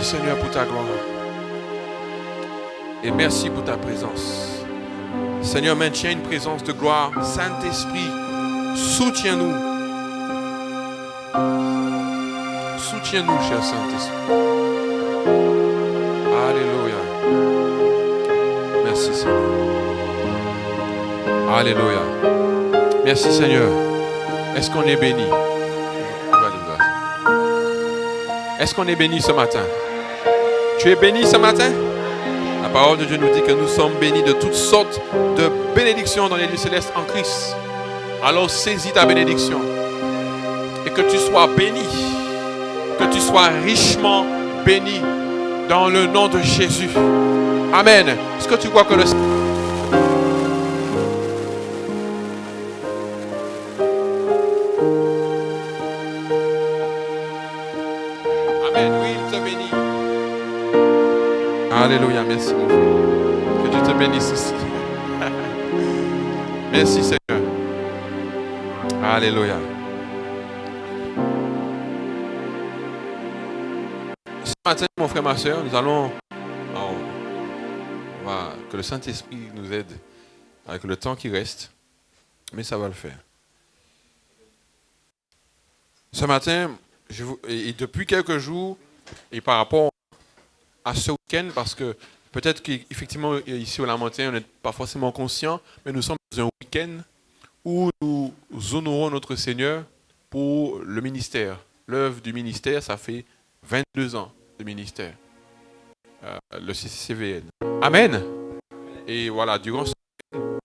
Seigneur pour ta gloire. Et merci pour ta présence. Seigneur, maintiens une présence de gloire. Saint-Esprit, soutiens-nous. Soutiens-nous, cher Saint-Esprit. Alléluia. Merci, Seigneur. Alléluia. Merci, Seigneur. Est-ce qu'on est béni? Est-ce qu'on est béni ce matin? Tu es béni ce matin? La parole de Dieu nous dit que nous sommes bénis de toutes sortes de bénédictions dans les lieux célestes en Christ. Alors saisis ta bénédiction. Et que tu sois béni. Que tu sois richement béni dans le nom de Jésus. Amen. Est-ce que tu crois que le... Alléluia, merci mon frère. Que Dieu te bénisse aussi. Merci Seigneur. Alléluia. Ce matin, mon frère, ma soeur, nous allons... que le Saint-Esprit nous aide avec le temps qui reste. Mais ça va le faire. Ce matin, et depuis quelques jours, et par rapport à ce week-end, parce que peut-être qu'effectivement, ici au Lamentin, on n'est pas forcément conscient, mais nous sommes dans un week-end où nous honorons notre Seigneur pour le ministère. L'œuvre du ministère, ça fait 22 ans de ministère. Le CCCVN. Amen. Et voilà, durant ce week-end,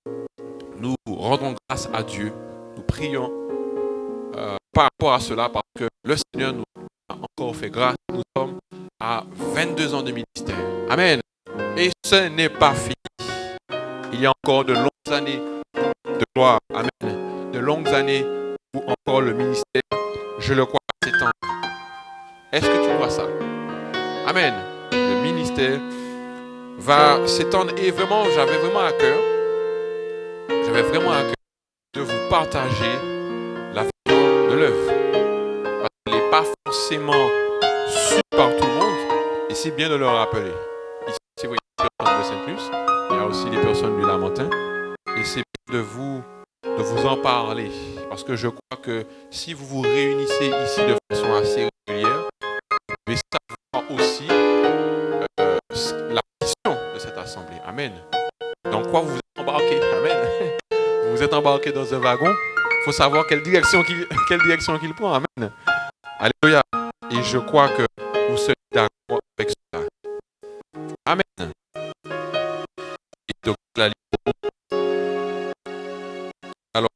nous rendons grâce à Dieu, nous prions par rapport à cela, parce que le Seigneur nous a encore fait grâce. Nous sommes à 22 ans de ministère. Amen. Et ce n'est pas fini. Il y a encore de longues années de gloire. Amen. De longues années où encore le ministère, je le crois, s'étend. Est-ce que tu vois ça? Amen. Le ministère va s'étendre et vraiment, j'avais vraiment à cœur de vous partager la vision de l'œuvre. Parce qu'elle n'est pas forcément su par tout le monde, et c'est bien de le rappeler. Ici, c'est vrai, il y a des personnes de Saint-Plus, il y a aussi des personnes du Lamentin, et c'est bien de vous en parler, parce que je crois que si vous vous réunissez ici de façon assez régulière, vous devez savoir aussi la mission de cette assemblée. Amen. Dans quoi vous vous êtes embarqué? Amen. Vous vous êtes embarqué dans un wagon, il faut savoir quelle direction qu'il prend. Amen. Alléluia. Et je crois que vous serez d'accord avec cela. Amen. Et donc, alors,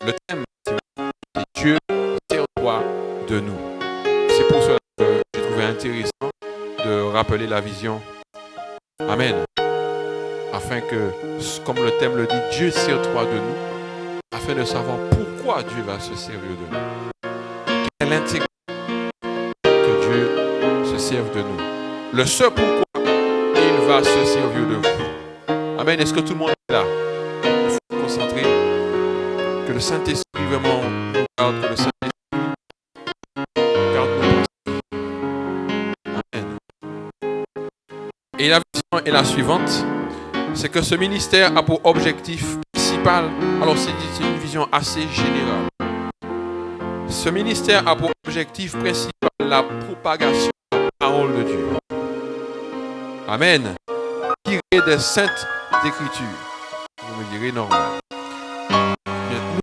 le thème, c'est Dieu, sers-toi de nous. C'est pour cela que j'ai trouvé intéressant de rappeler la vision. Amen. Afin que, comme le thème le dit, Dieu, sers-toi de nous, afin de savoir pourquoi Dieu va se servir de nous. Quel intérêt que Dieu se serve de nous. Le seul pourquoi il va se servir de vous. Amen. Est-ce que tout le monde est là? Il faut se concentrer. Que le Saint-Esprit vraiment nous garde. Que le Saint-Esprit garde nos pensées. Amen. Et la vision est la suivante. C'est que ce ministère a pour objectif principal, alors c'est une vision assez générale. Ce ministère a pour objectif principal la propagation de la parole de Dieu. Amen. Tiré des saintes écritures. Vous me direz normal. Nous,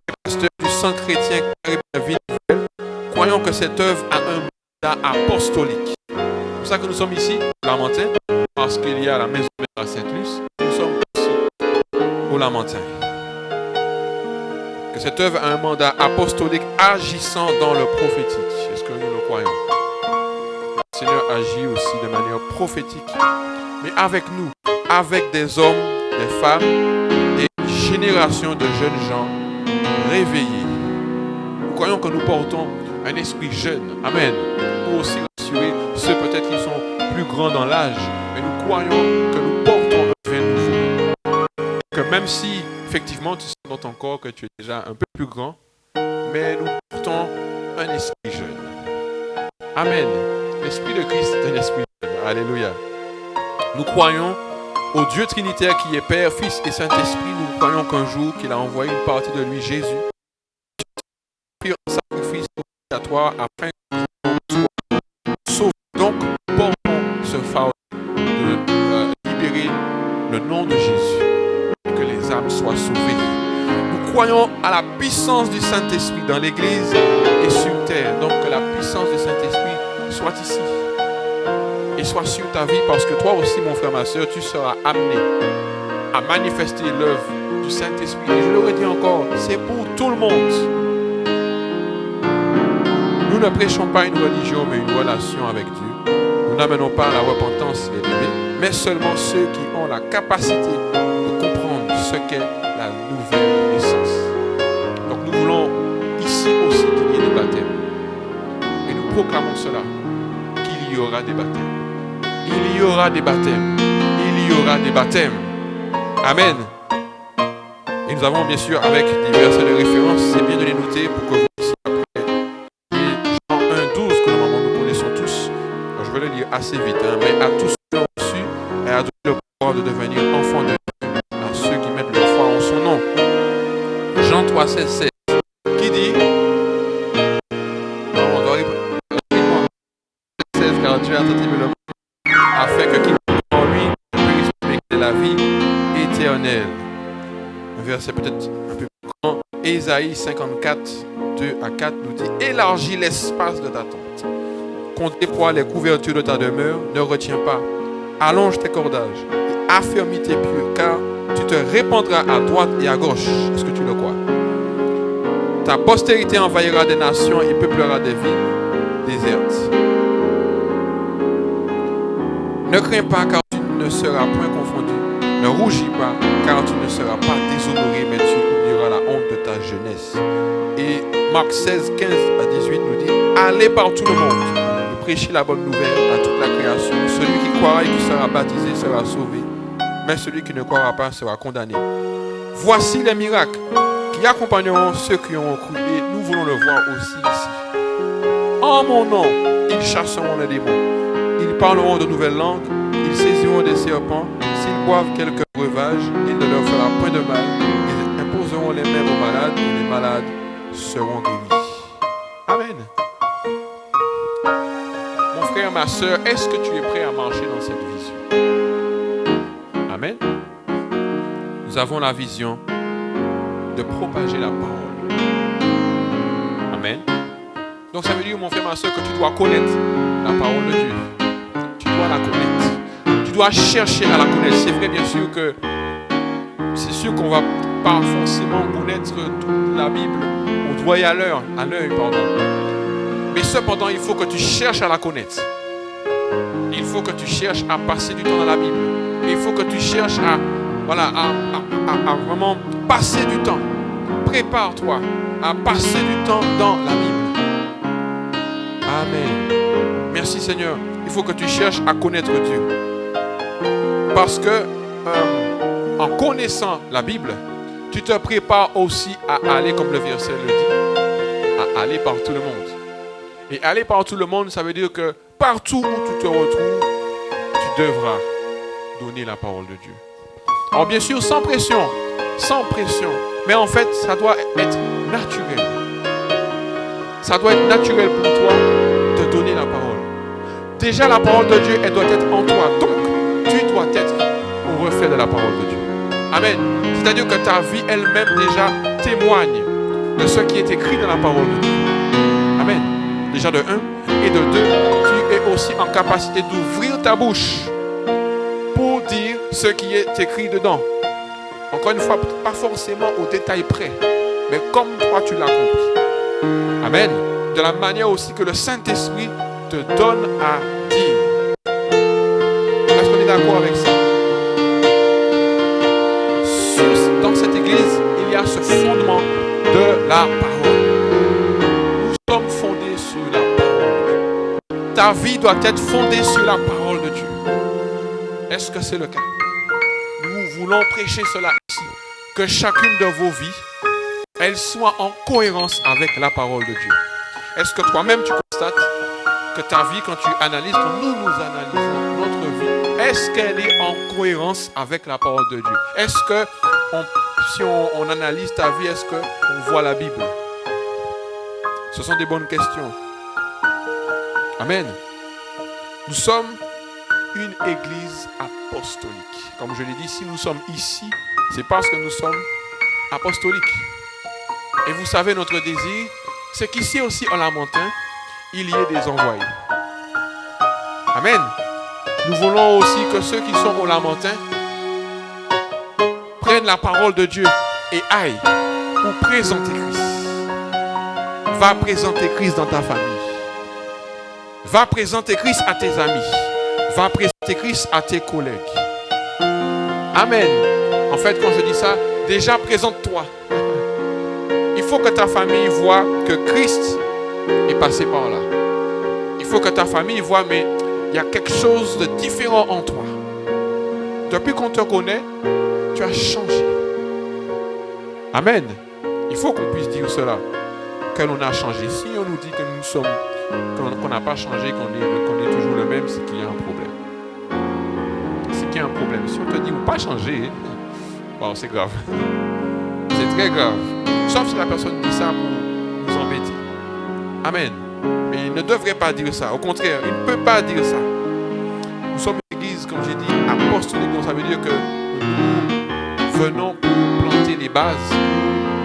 les pasteurs du centre chrétien Caribéen Ville, croyons que cette œuvre a un mandat apostolique. C'est pour ça que nous sommes ici, au Lamentin, parce qu'il y a la maison à Saint-Luce. Nous sommes aussi au Lamentin. Que cette œuvre a un mandat apostolique agissant dans le prophétique. Est-ce que nous le croyons? Le Seigneur agit aussi de manière prophétique. Mais avec nous, avec des hommes, des femmes, des générations de jeunes gens réveillés. Nous croyons que nous portons un esprit jeune. Amen. Pour aussi rassurer ceux peut-être qui sont plus grands dans l'âge. Mais nous croyons que nous portons un vin nouveau. Que même si, effectivement, tu sens dans ton corps que tu es déjà un peu plus grand, mais nous portons un esprit jeune. Amen. L'esprit de Christ est un esprit Alléluia. Nous croyons au Dieu Trinitaire qui est Père, Fils et Saint-Esprit. Nous croyons qu'un jour qu'il a envoyé une partie de lui, Jésus, qui un sacrifice obligatoire afin que nous soyons sauvés. Donc, portons ce fardeau de libérer le nom de Jésus et que les âmes soient sauvées. Nous croyons à la puissance du Saint-Esprit dans l'Église et sur terre. Donc, que la puissance du Saint-Esprit soit ici et soit sur ta vie, parce que toi aussi, mon frère, ma soeur, tu seras amené à manifester l'œuvre du Saint-Esprit. Et je le redis encore, c'est pour tout le monde. Nous ne prêchons pas une religion, mais une relation avec Dieu. Nous n'amenons pas à la repentance les bébés, mais seulement ceux qui ont la capacité de comprendre ce qu'est la nouvelle naissance. Donc nous voulons ici aussi qu'il y ait des baptêmes. Et nous proclamons cela, qu'il y aura des baptêmes. Il y aura des baptêmes. Il y aura des baptêmes. Amen. Et nous avons bien sûr avec des versets de référence, c'est bien de les noter pour que vous puissiez après. Jean 1,12 que normalement nous connaissons tous. Donc, je vais le lire assez vite, mais à tous ceux qui ont reçu et à donné le pouvoir de devenir enfants de Dieu, à ceux qui mettent leur foi en son nom. Jean 3,16 qui dit, non, on doit rapidement 16 car Dieu a tant aimé le monde afin que quiconque en lui puisse expérimenter la vie éternelle. Un verset peut-être un peu plus grand. Ésaïe 54, 2 à 4 nous dit: élargis l'espace de ta tente, qu'on déploie les couvertures de ta demeure, ne retiens pas, allonge tes cordages et affermis tes pieds, car tu te répandras à droite et à gauche. Est-ce que tu le crois? Ta postérité envahira des nations et peuplera des villes désertes. Ne crains pas, car tu ne seras point confondu. Ne rougis pas, car tu ne seras pas déshonoré, mais tu oublieras la honte de ta jeunesse. Et Marc 16, 15 à 18 nous dit: allez par tout le monde et prêchez la bonne nouvelle à toute la création. Celui qui croira et qui sera baptisé sera sauvé, mais celui qui ne croira pas sera condamné. Voici les miracles qui accompagneront ceux qui ont cru, et nous voulons le voir aussi ici. En mon nom, ils chasseront les démons, ils parleront de nouvelles langues, ils saisiront des serpents, s'ils boivent quelques breuvages, il ne leur fera point de mal, ils imposeront les mains aux malades, et les malades seront guéris. Amen. Mon frère, ma soeur, est-ce que tu es prêt à marcher dans cette vision? Amen. Nous avons la vision de propager la parole. Amen. Donc ça veut dire, mon frère, ma soeur, que tu dois connaître la parole de Dieu. Tu dois la connaître. Tu dois chercher à la connaître. C'est vrai, bien sûr, que c'est sûr qu'on va pas forcément connaître toute la Bible au doigt et à l'œil, pardon. Mais cependant, il faut que tu cherches à la connaître. Il faut que tu cherches à passer du temps dans la Bible. Il faut que tu cherches à vraiment passer du temps. Prépare-toi à passer du temps dans la Bible. Amen. Merci Seigneur. Il faut que tu cherches à connaître Dieu. Parce que en connaissant la Bible, tu te prépares aussi à aller, comme le verset le dit, à aller par tout le monde. Et aller par tout le monde, ça veut dire que partout où tu te retrouves, tu devras donner la parole de Dieu. Alors bien sûr, sans pression. Mais en fait, ça doit être naturel. Ça doit être naturel pour toi de donner la parole. Déjà, la parole de Dieu, elle doit être en toi. Donc, tu dois être au reflet de la parole de Dieu. Amen. C'est-à-dire que ta vie elle-même déjà témoigne de ce qui est écrit dans la parole de Dieu. Amen. Déjà de 1. Et de 2, tu es aussi en capacité d'ouvrir ta bouche pour dire ce qui est écrit dedans. Encore une fois, pas forcément au détail près, mais comme toi tu l'as compris. Amen. De la manière aussi que le Saint-Esprit te donne à dire. Est-ce qu'on est d'accord avec ça? Dans cette église, il y a ce fondement de la parole. Nous sommes fondés sur la parole. Ta vie doit être fondée sur la parole de Dieu. Est-ce que c'est le cas? Nous voulons prêcher cela ici. Que chacune de vos vies, elle soit en cohérence avec la parole de Dieu. Est-ce que toi-même tu constates que ta vie, quand tu analyses, quand nous analysons est-ce qu'elle est en cohérence avec la parole de Dieu? Est-ce que, si on analyse ta vie, est-ce qu'on voit la Bible? Ce sont des bonnes questions. Amen. Nous sommes une église apostolique. Comme je l'ai dit, si nous sommes ici, c'est parce que nous sommes apostoliques. Et vous savez, notre désir, c'est qu'ici aussi, en Lamentin, il y ait des envoyés. Amen. Nous voulons aussi que ceux qui sont au Lamentin prennent la parole de Dieu et aillent pour présenter Christ. Va présenter Christ dans ta famille. Va présenter Christ à tes amis. Va présenter Christ à tes collègues. Amen. En fait, quand je dis ça, déjà présente-toi. Il faut que ta famille voie que Christ est passé par là. Il faut que ta famille voie, mais il y a quelque chose de différent en toi. Depuis qu'on te connaît, tu as changé. Amen. Il faut qu'on puisse dire cela. Que l'on a changé. Si on nous dit que nous sommes, qu'on n'a pas changé, qu'on est toujours le même, c'est qu'il y a un problème. C'est qu'il y a un problème. Si on te dit, ou pas changer, bon, c'est grave. C'est très grave. Sauf si la personne dit ça pour nous embêter. Amen. Mais il ne devrait pas dire ça. Au contraire, il ne peut pas dire ça. Nous sommes une église, comme j'ai dit, apostolique. Donc ça veut dire que nous venons pour planter les bases,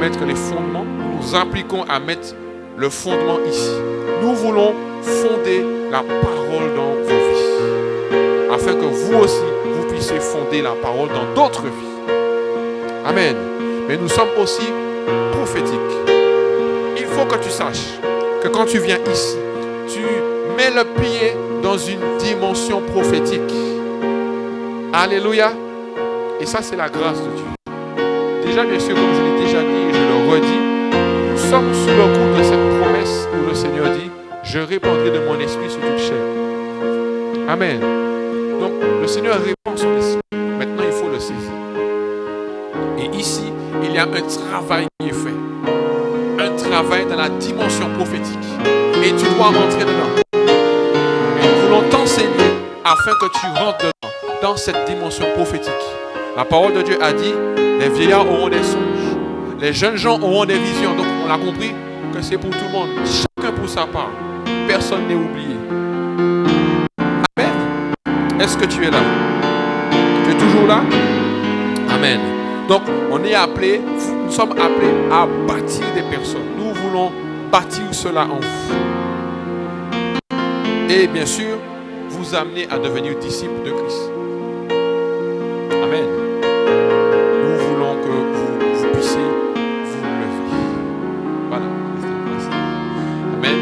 mettre les fondements. Nous nous impliquons à mettre le fondement ici. Nous voulons fonder la parole dans vos vies. Afin que vous aussi, vous puissiez fonder la parole dans d'autres vies. Amen. Mais nous sommes aussi prophétiques. Il faut que tu saches que quand tu viens ici, tu mets le pied dans une dimension prophétique. Alléluia. Et ça, c'est la grâce de Dieu. Déjà, bien sûr, comme je l'ai déjà dit et je le redis, nous sommes sous le coup de cette promesse où le Seigneur dit, je répandrai de mon esprit sur toute chair. Amen. Donc, le Seigneur répand son esprit. Maintenant, il faut le saisir. Et ici, il y a un travail qui est fait. Un travail dans la dimension prophétique. Et tu dois rentrer dedans. Et nous voulons t'enseigner afin que tu rentres dedans, dans cette dimension prophétique. La parole de Dieu a dit, les vieillards auront des songes. Les jeunes gens auront des visions. Donc, on a compris que c'est pour tout le monde. Chacun pour sa part. Personne n'est oublié. Amen. Est-ce que tu es là? Tu es toujours là? Amen. Donc, on est appelé, nous sommes appelés à bâtir des personnes. Nous voulons bâtir cela en vous. Et bien sûr, vous amener à devenir disciples de Christ. Amen. Nous voulons que vous puissiez vous lever. Voilà. Amen.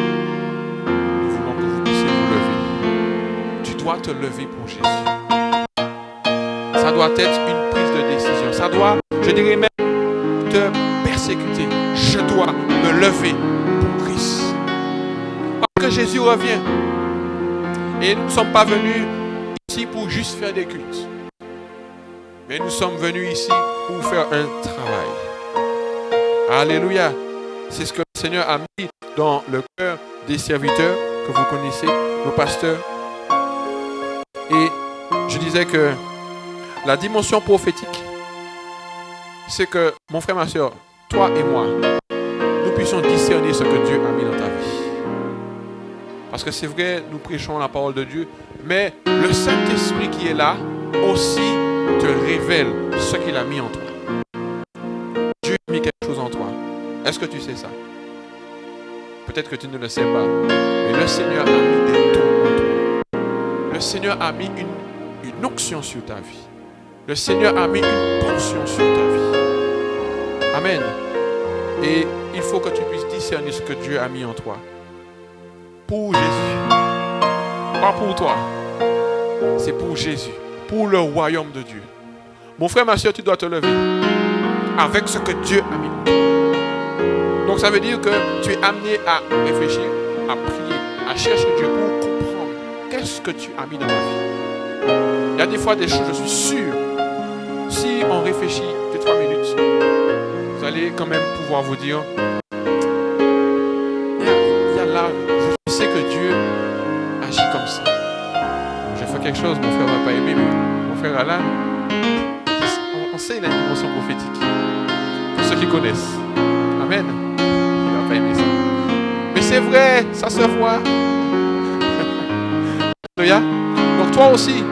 Nous voulons que vous puissiez vous lever. Tu dois te lever pour Jésus. Ça doit être une prise de décision. Ça doit, je dirais même, te persécuter. Je dois me lever pour Christ. Parce que Jésus revient. Et nous ne sommes pas venus ici pour juste faire des cultes. Mais nous sommes venus ici pour faire un travail. Alléluia. C'est ce que le Seigneur a mis dans le cœur des serviteurs que vous connaissez, nos pasteurs. Et je disais que la dimension prophétique, c'est que, mon frère, ma soeur, toi et moi, nous puissions discerner ce que Dieu a mis dans ta vie. Parce que c'est vrai, nous prêchons la parole de Dieu, mais le Saint-Esprit qui est là aussi te révèle ce qu'il a mis en toi. Dieu a mis quelque chose en toi. Est-ce que tu sais ça? Peut-être que tu ne le sais pas, mais le Seigneur a mis des dons en toi. Le Seigneur a mis une onction sur ta vie. Le Seigneur a mis une portion sur ta vie. Amen. Et il faut que tu puisses discerner ce que Dieu a mis en toi. Pour Jésus. Pas pour toi. C'est pour Jésus. Pour le royaume de Dieu. Mon frère, ma soeur, tu dois te lever. Avec ce que Dieu a mis en toi. Donc ça veut dire que tu es amené à réfléchir, à prier, à chercher Dieu pour comprendre qu'est-ce que tu as mis dans ma vie. Il y a des fois des choses, je suis sûr, si on réfléchit 2-3 minutes, vous allez quand même pouvoir vous dire, il y a là, je sais que Dieu agit comme ça. Je fais quelque chose, mon frère va pas aimer, mais mon frère Alan, on sait la dimension prophétique. Pour ceux qui connaissent. Amen. Il va pas aimer ça. Mais c'est vrai, ça se voit. Alléluia. Donc toi aussi,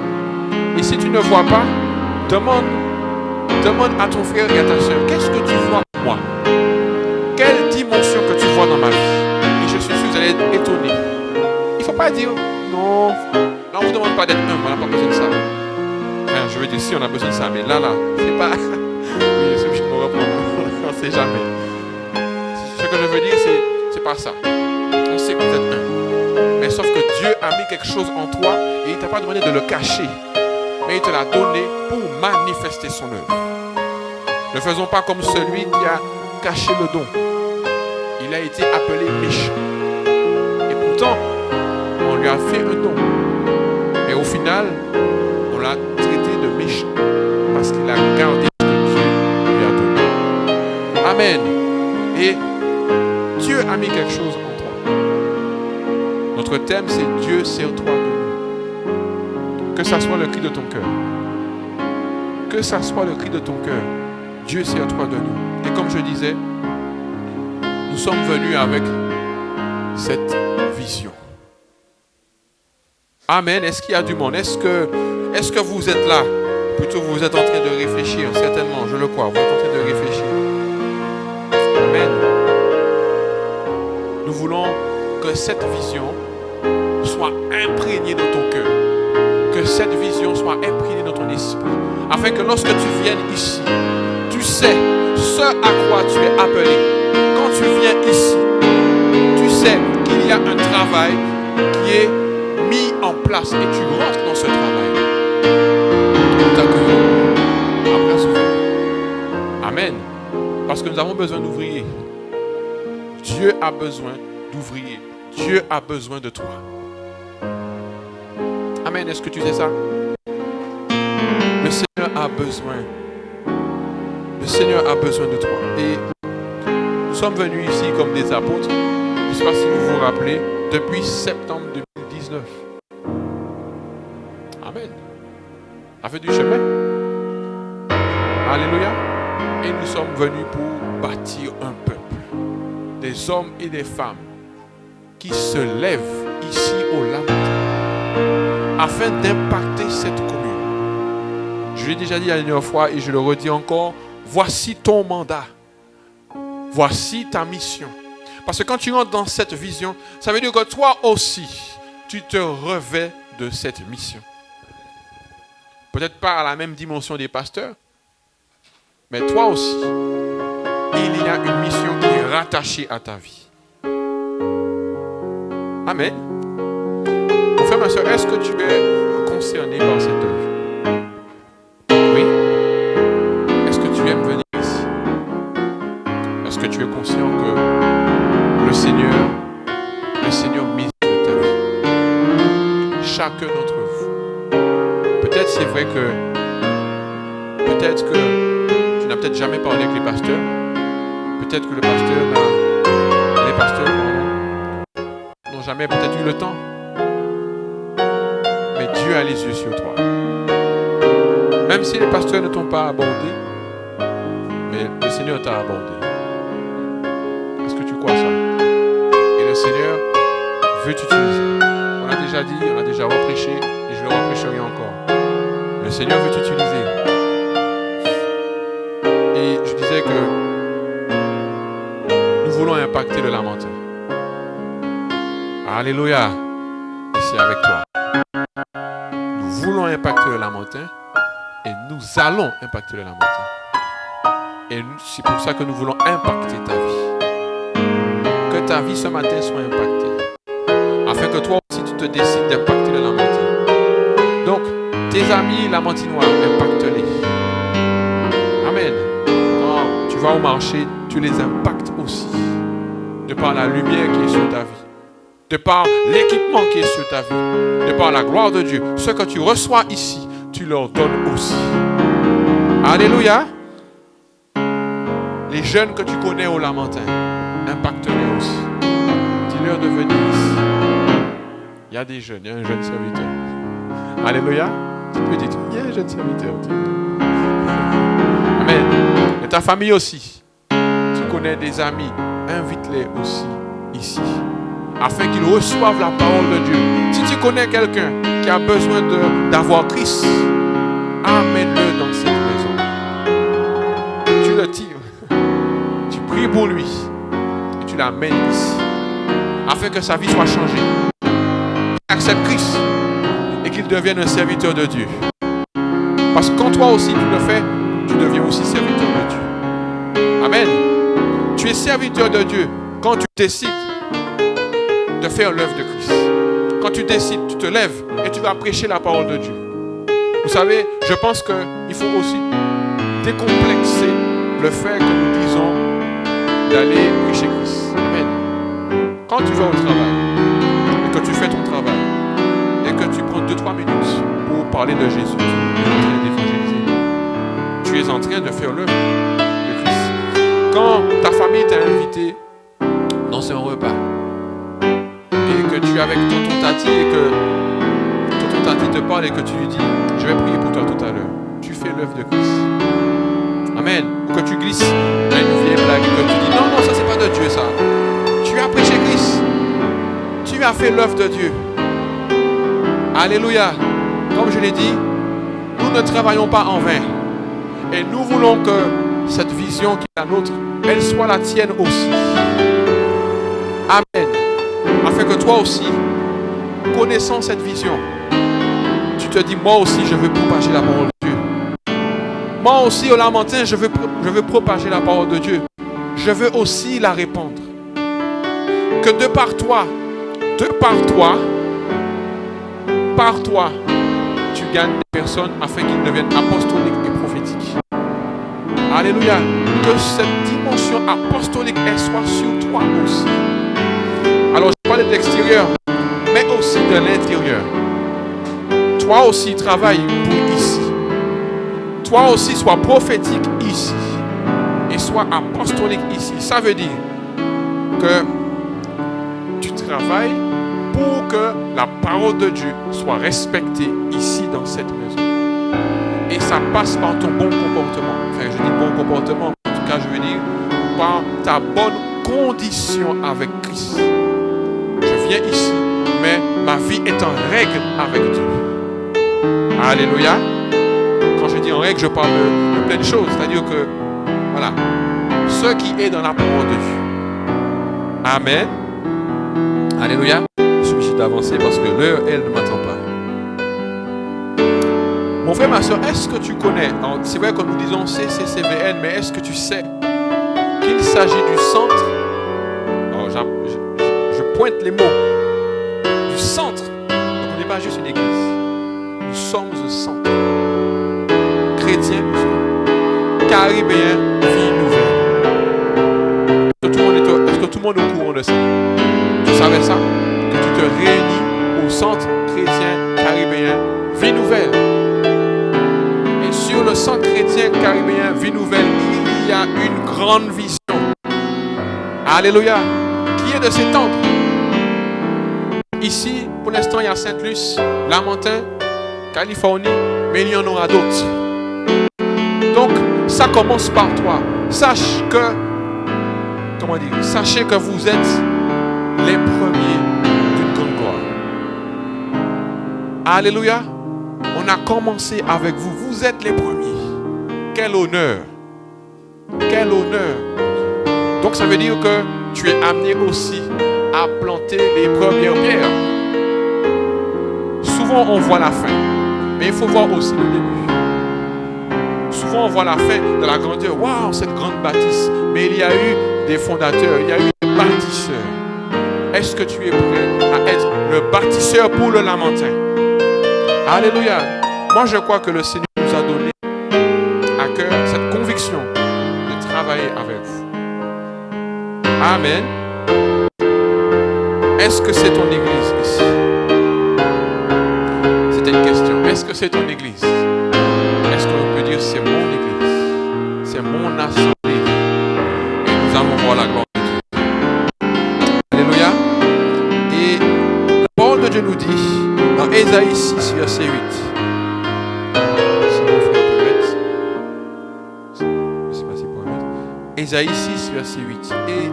et si tu ne vois pas, demande à ton frère et à ta soeur, qu'est-ce que tu vois en moi? Quelle dimension que tu vois dans ma vie? Et je suis sûr que vous allez être étonnés. Il ne faut pas dire, non, là on ne vous demande pas d'être humble, on n'a pas besoin de ça. Enfin, je veux dire, si on a besoin de ça, mais là, c'est pas... Oui, c'est je me reprends, on ne sait jamais. Ce que je veux dire, c'est pas ça. On sait que vous êtes humble. Mais sauf que Dieu a mis quelque chose en toi et il ne t'a pas demandé de le cacher. Mais il te l'a donné pour manifester son œuvre. Ne faisons pas comme celui qui a caché le don. Il a été appelé méchant. Et pourtant, on lui a fait un don. Mais au final, on l'a traité de méchant. Parce qu'il a gardé ce que Dieu lui a donné. Amen. Et Dieu a mis quelque chose en toi. Notre thème, c'est Dieu, sers-toi de nous. Que ça soit le cri de ton cœur. Que ça soit le cri de ton cœur. Dieu, sers-toi de nous. Et comme je disais, nous sommes venus avec cette vision. Amen. Est-ce qu'il y a du monde? Est-ce que vous êtes là? Plutôt vous êtes en train de réfléchir, certainement, je le crois. Vous êtes en train de réfléchir. Amen. Nous voulons que cette vision soit imprégnée dans ton cœur. Que cette vision soit imprégnée dans ton esprit. Afin que lorsque tu viennes ici, tu sais ce à quoi tu es appelé. Quand tu viens ici, tu sais qu'il y a un travail qui est mis en place et tu rentres dans ce travail. Nous t'accueillons après ce jour. Amen. Parce que nous avons besoin d'ouvriers. Dieu a besoin d'ouvriers. Dieu a besoin de toi. Amen. Est-ce que tu sais ça? Le Seigneur a besoin. Le Seigneur a besoin de toi. Et nous sommes venus ici comme des apôtres. Je ne sais pas si vous vous rappelez, depuis septembre 2019. Amen. Ça fait du chemin. Alléluia. Et nous sommes venus pour bâtir un peuple. Des hommes et des femmes qui se lèvent ici au Lamentin afin d'impacter cette commune. Je l'ai déjà dit la dernière fois et je le redis encore. Voici ton mandat. Voici ta mission. Parce que quand tu rentres dans cette vision, ça veut dire que toi aussi, tu te revêts de cette mission. Peut-être pas à la même dimension des pasteurs, mais toi aussi, il y a une mission qui est rattachée à ta vie. Amen. Mon frère, ma soeur, est-ce que tu es concerné par cette œuvre? Oui. Est-ce que tu aimes venir ici? Est-ce que tu es conscient que le Seigneur mise de ta vie? Chacun d'entre vous. Peut-être c'est vrai que tu n'as peut-être jamais parlé avec les pasteurs. Peut-être que les pasteurs n'ont jamais peut-être eu le temps. Mais Dieu a les yeux sur toi. Même si les pasteurs ne t'ont pas abordé, mais le Seigneur t'a abordé. Est-ce que tu crois ça? Et le Seigneur veut t'utiliser. On a déjà dit, on a déjà reprêché, et je le reprêcherai encore. Le Seigneur veut t'utiliser. Et je disais que nous voulons impacter le Lamentin. Alléluia. Ici avec toi. Nous voulons impacter le Lamentin et nous allons impacter le Lamentin. Et c'est pour ça que nous voulons impacter ta vie. Que ta vie ce matin soit impactée. Afin que toi aussi tu te décides d'impacter le Lamentin. Donc, tes amis lamentinois, impacte-les. Amen. Quand tu vas au marché, tu les impactes aussi. De par la lumière qui est sur ta vie. De par l'équipement qui est sur ta vie. De par la gloire de Dieu. Ce que tu reçois ici, tu leur donnes aussi. Alléluia. Les jeunes que tu connais au Lamentin, impacte-les aussi. Dis-leur de venir ici. Il y a des jeunes, il y a un jeune serviteur. Alléluia. Tu peux dire, jeune serviteur. Amen. Et ta famille aussi. Tu connais des amis. Invite-les aussi ici. Afin qu'ils reçoivent la parole de Dieu. Si tu connais quelqu'un qui a besoin d'avoir Christ, amène-le dans cette maison. Tu le tires. Tu pries pour lui. Et tu l'amènes ici. Afin que sa vie soit changée. Qu'il accepte Christ. Et qu'il devienne un serviteur de Dieu. Parce que quand toi aussi tu le fais, tu deviens aussi serviteur de Dieu. Amen. Tu es serviteur de Dieu quand tu décides de faire l'œuvre de Christ. Quand tu décides, tu te lèves et tu vas prêcher la parole de Dieu. Vous savez, je pense qu'il faut aussi décomplexer le fait que nous disons d'aller prêcher Christ. Amen. Quand tu vas au travail et que tu fais ton travail et que tu prends 2-3 minutes pour parler de Jésus, tu es en train d'évangéliser. Tu es en train de faire l'œuvre de Christ. Quand ta famille t'a invité dans un repas et que tu es avec tonton Tati et que tonton Tati te parle et que tu lui dis je vais prier pour toi tout à l'heure, tu fais l'œuvre de Christ. Amen. Ou que tu glisses une vieille blague et que tu dis non, ça c'est pas de Dieu ça. Tu as prêché Christ. Tu as fait l'œuvre de Dieu. Alléluia. Comme je l'ai dit, nous ne travaillons pas en vain. Et nous voulons que cette vision qui est la nôtre, elle soit la tienne aussi. Amen. Afin que toi aussi, connaissant cette vision, tu te dis, moi aussi je veux propager la parole de Dieu. Moi aussi au Lamentin, je veux propager la parole de Dieu. Je veux aussi la répandre. Que de par toi, tu gagnes des personnes afin qu'ils deviennent apostoliques et prophétiques. Alléluia. Que cette dimension apostolique, elle soit sur toi aussi. Alors je parle de l'extérieur, mais aussi de l'intérieur. Toi aussi travaille pour ici. Toi aussi sois prophétique ici. Et sois apostolique ici. Ça veut dire que tu travailles pour que la parole de Dieu soit respectée ici dans cette maison. Et ça passe par ton bon comportement. Enfin, je dis bon comportement, en tout cas, je veux dire par ta bonne condition avec Christ. Je viens ici, mais ma vie est en règle avec Dieu. Alléluia. Quand je dis en règle, je parle de plein de choses. C'est-à-dire que, voilà, ce qui est dans la parole de Dieu. Amen. Alléluia. Je suis obligé d'avancer parce que l'heure, elle ne m'attend pas. Mon frère, ma soeur, est-ce que tu connais, c'est vrai que nous disons CCCVN, mais est-ce que tu sais qu'il s'agit du centre, alors je pointe les mots, du centre, donc on n'est pas juste une église, nous sommes un centre chrétien, caribéen, vie nouvelle. Est-ce que tout le monde est au courant de ça? Tu savais ça? Que tu te réunis au centre chrétien, caribéen, vie nouvelle. Sur le centre chrétien caribéen Vie Nouvelle, il y a une grande vision. Alléluia. Qui est de s'étendre. Ici, pour l'instant, il y a Sainte-Luce, Lamentin, Californie, mais il y en aura d'autres. Donc, ça commence par toi. Sachez que vous êtes les premiers d'une grande gloire. Alléluia. On a commencé avec vous. Vous êtes les premiers. Quel honneur. Quel honneur. Donc ça veut dire que tu es amené aussi à planter les premières pierres. Souvent on voit la fin. Mais il faut voir aussi le début. Souvent on voit la fin de la grandeur. Waouh, cette grande bâtisse. Mais il y a eu des fondateurs. Il y a eu des bâtisseurs. Est-ce que tu es prêt à être le bâtisseur pour le Lamentin? Alléluia. Moi, je crois que le Seigneur nous a donné à cœur cette conviction de travailler avec vous. Amen. Est-ce que c'est ton église ici? C'était une question. Est-ce que c'est ton église? Est-ce qu'on peut dire c'est mon église? C'est mon assemblée. Et nous allons voir la gloire de Dieu. Alléluia. Et la parole de Dieu nous dit, dans Ésaïe 6, verset 8. Si mon frère peut mettre. Je ne sais pas si pour mettre. Ésaïe 6, verset 8. Et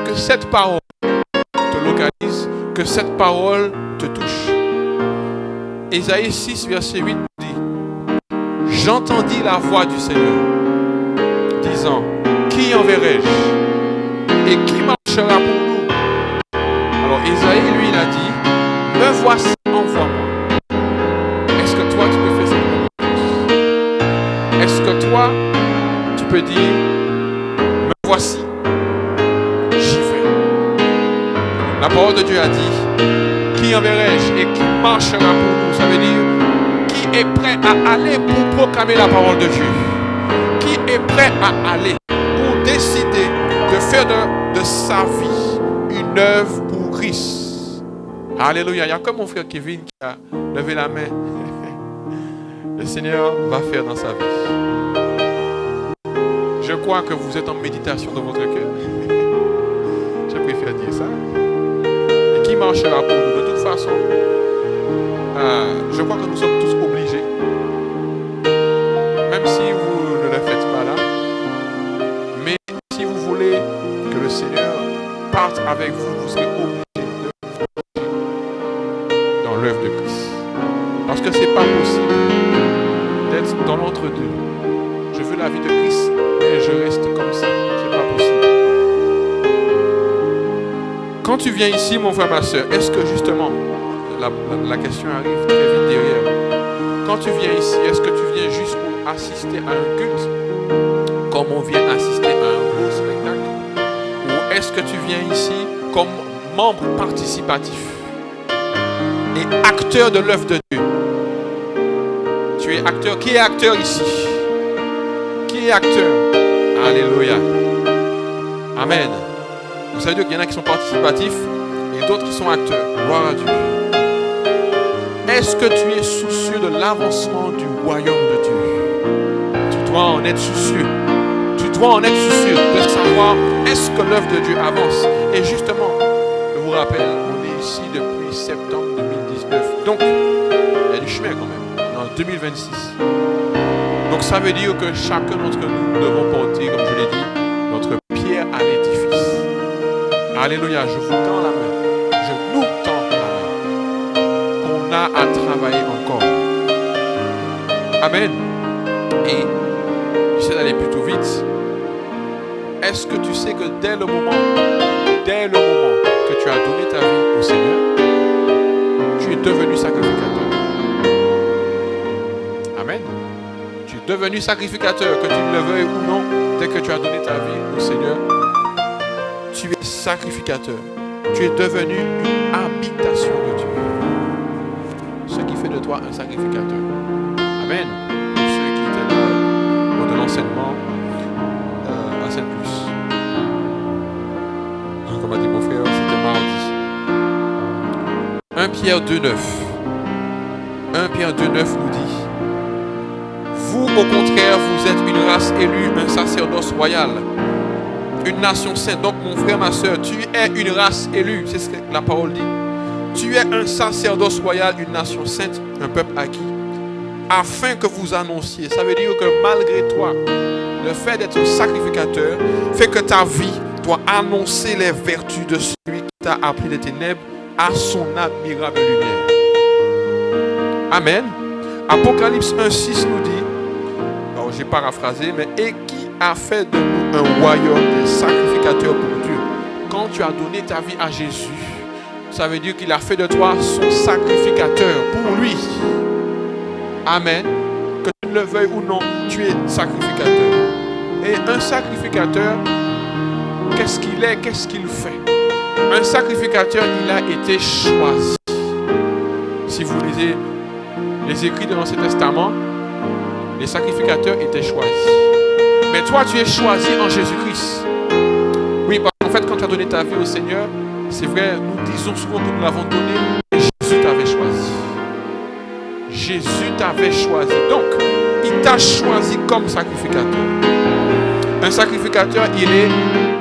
que cette parole te localise, que cette parole te touche. Ésaïe 6, verset 8 dit: J'entendis la voix du Seigneur, disant: Qui enverrai-je? Et qui marchera pour nous? Alors Ésaïe, lui, il a dit: Me voici, envoie-moi. Est-ce que toi, tu peux faire ça? Est-ce que toi, tu peux dire: Me voici, j'y vais? La parole de Dieu a dit: Qui enverrai-je et qui marchera pour nous? Ça veut dire: qui est prêt à aller pour proclamer la parole de Dieu? Qui est prêt à aller pour décider de faire de sa vie une œuvre pour Christ? Alléluia. Il y a comme mon frère Kevin qui a levé la main. Le Seigneur va faire dans sa vie. Je crois que vous êtes en méditation dans votre cœur. Je préfère dire ça. Et qui marchera pour nous? De toute façon, je crois que nous sommes tous obligés. Même si vous ne le faites pas là. Mais si vous voulez que le Seigneur parte avec vous, vous serez obligés de marcher dans l'œuvre de Christ. Parce que ce n'est pas possible d'être dans l'entre-deux. Je veux la vie de Christ, mais je reste comme ça. Ce n'est pas possible. Quand tu viens ici, mon frère, ma soeur, est-ce que justement, la question arrive très vite derrière. Quand tu viens ici, est-ce que tu viens juste pour assister à un culte, comme on vient assister à un beau spectacle? Ou est-ce que tu viens ici comme membre participatif et acteur de l'œuvre de Dieu? Tu es acteur. Qui est acteur ici? Qui est acteur? Alléluia. Amen. Vous savez qu'il y en a qui sont participatifs et d'autres qui sont acteurs. Gloire à Dieu. Est-ce que tu es soucieux de l'avancement du royaume de Dieu? Tu dois en être soucieux. Tu dois en être soucieux de savoir est-ce que l'œuvre de Dieu avance. Et justement, je vous rappelle, on est ici depuis septembre 2019. Donc, il y a du chemin quand même. On est en 2026. Donc ça veut dire que chacun d'entre nous devons porter, comme je l'ai dit, notre pierre à l'édifice. Alléluia, je vous tends la main. Je nous tends la main. On a à travailler encore. Amen. Et j'essaie d'aller plutôt vite. Est-ce que tu sais que dès le moment que tu as donné ta vie au Seigneur, tu es devenu sacrificateur? Amen. Tu es devenu sacrificateur, que tu ne le veuilles ou non, dès que tu as donné ta vie au Seigneur, tu es sacrificateur. Tu es devenu une habitation de Dieu. Ce qui fait de toi un sacrificateur. Amen. Pour ceux qui étaient là lors de l'enseignement à Saint-Plus. Comme a dit mon frère, c'était mardi. 1 Pierre 2,9. 1 Pierre 2,9 nous dit: Vous, au contraire, vous êtes une race élue, un sacerdoce royal, une nation sainte. Donc, mon frère, ma soeur, tu es une race élue. C'est ce que la parole dit. Tu es un sacerdoce royal, une nation sainte, un peuple acquis, afin que vous annonciez. Ça veut dire que malgré toi, le fait d'être sacrificateur fait que ta vie doit annoncer les vertus de celui qui t'a appelé des ténèbres à son admirable lumière. Amen. Apocalypse 1,6 nous dit, alors j'ai paraphrasé, mais et qui a fait de nous un royaume de sacrificateurs pour Dieu. Quand tu as donné ta vie à Jésus, ça veut dire qu'il a fait de toi son sacrificateur pour lui. Amen. Que tu le veuilles ou non, tu es sacrificateur. Et un sacrificateur, qu'est-ce qu'il est, qu'est-ce qu'il fait? Un sacrificateur, il a été choisi. Si vous lisez les écrits de l'Ancien Testament, les sacrificateurs étaient choisis. Mais toi, tu es choisi en Jésus-Christ. Oui, parce qu'en fait, quand tu as donné ta vie au Seigneur, c'est vrai, nous disons souvent que nous l'avons donné, mais Jésus t'avait choisi. Jésus t'avait choisi. Donc, il t'a choisi comme sacrificateur. Un sacrificateur, il est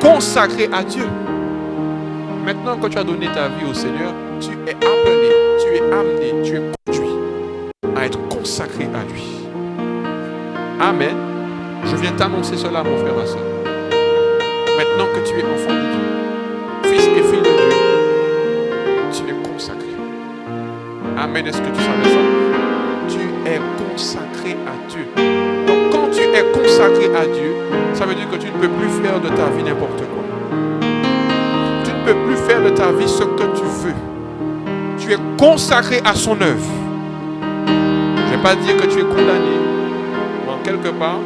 consacré à Dieu. Maintenant que tu as donné ta vie au Seigneur, tu es appelé tu es amené, tu es conduit à être consacré à lui. Amen. Je viens t'annoncer cela, mon frère, ma soeur. Maintenant que tu es enfant de Dieu, fils et fille de Dieu, tu es consacré. Amen. Est-ce que tu savais ça? Tu es consacré à Dieu. Donc quand tu es consacré à Dieu, ça veut dire que tu ne peux plus faire de ta vie n'importe quoi. Tu ne peux plus faire de ta vie ce que tu veux. Tu es consacré à son œuvre. Je ne vais pas dire que tu es condamné, mais en quelque part,